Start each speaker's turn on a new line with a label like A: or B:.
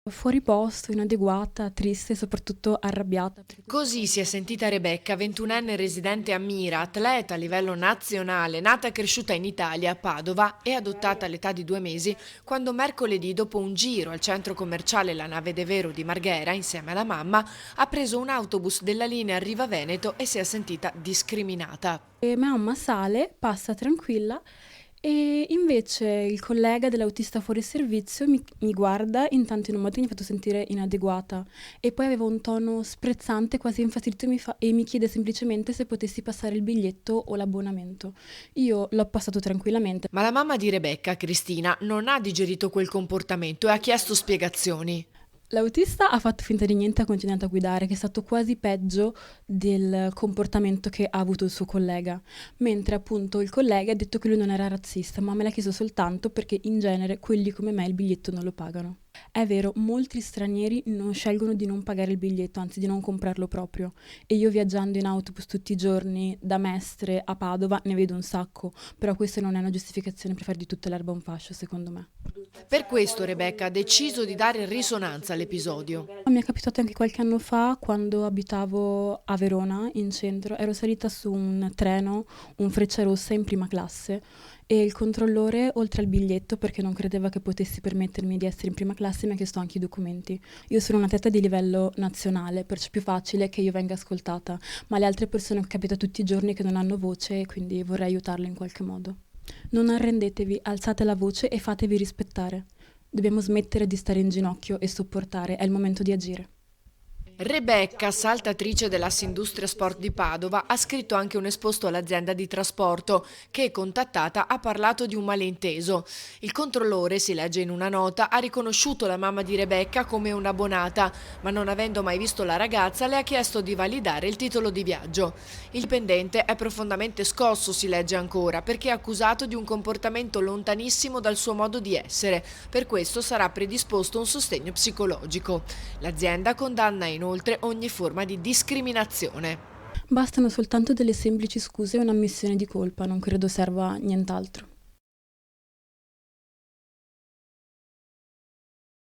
A: Fuori posto, inadeguata, triste e soprattutto arrabbiata.
B: Così si è sentita Rebecca, 21enne residente a Mira, atleta a livello nazionale, nata e cresciuta in Italia, a Padova e adottata all'età di 2 mesi, quando mercoledì, dopo un giro al centro commerciale La Nave de Vero di Marghera, insieme alla mamma, ha preso un autobus della linea Riva Veneto e si è sentita discriminata.
A: E mamma sale, passa tranquilla e invece il collega dell'autista fuori servizio mi guarda intanto in un modo che mi ha fatto sentire inadeguata e poi aveva un tono sprezzante, quasi infastidito e mi chiede semplicemente se potessi passare il biglietto o l'abbonamento. Io l'ho passato tranquillamente.
B: Ma la mamma di Rebecca, Cristina, non ha digerito quel comportamento e ha chiesto spiegazioni.
A: L'autista ha fatto finta di niente e ha continuato a guidare, che è stato quasi peggio del comportamento che ha avuto il suo collega, mentre appunto il collega ha detto che lui non era razzista, ma me l'ha chiesto soltanto perché in genere quelli come me il biglietto non lo pagano. È vero, molti stranieri non scelgono di non pagare il biglietto, anzi di non comprarlo proprio. E io viaggiando in autobus tutti i giorni da Mestre a Padova ne vedo un sacco, però questa non è una giustificazione per fare di tutta l'erba un fascio, secondo me.
B: Per questo Rebecca ha deciso di dare risonanza all'episodio.
A: Mi è capitato anche qualche anno fa quando abitavo a Verona, in centro, ero salita su un treno, un Frecciarossa in prima classe e il controllore, oltre al biglietto, perché non credeva che potessi permettermi di essere in prima classe, mi ha chiesto anche i documenti. Io sono un atleta di livello nazionale, perciò è più facile che io venga ascoltata, ma le altre persone capita tutti i giorni che non hanno voce e quindi vorrei aiutarle in qualche modo. Non arrendetevi, alzate la voce e fatevi rispettare. Dobbiamo smettere di stare in ginocchio e sopportare, è il momento di agire.
B: Rebecca, saltatrice dell'Assindustria Sport di Padova, ha scritto anche un esposto all'azienda di trasporto che, contattata, ha parlato di un malinteso. Il controllore, si legge in una nota, ha riconosciuto la mamma di Rebecca come un'abbonata, ma non avendo mai visto la ragazza le ha chiesto di validare il titolo di viaggio. Il dipendente è profondamente scosso, si legge ancora, perché è accusato di un comportamento lontanissimo dal suo modo di essere. Per questo sarà predisposto un sostegno psicologico. L'azienda condanna inoltre ogni forma di discriminazione.
A: Bastano soltanto delle semplici scuse e un'ammissione di colpa, non credo serva nient'altro.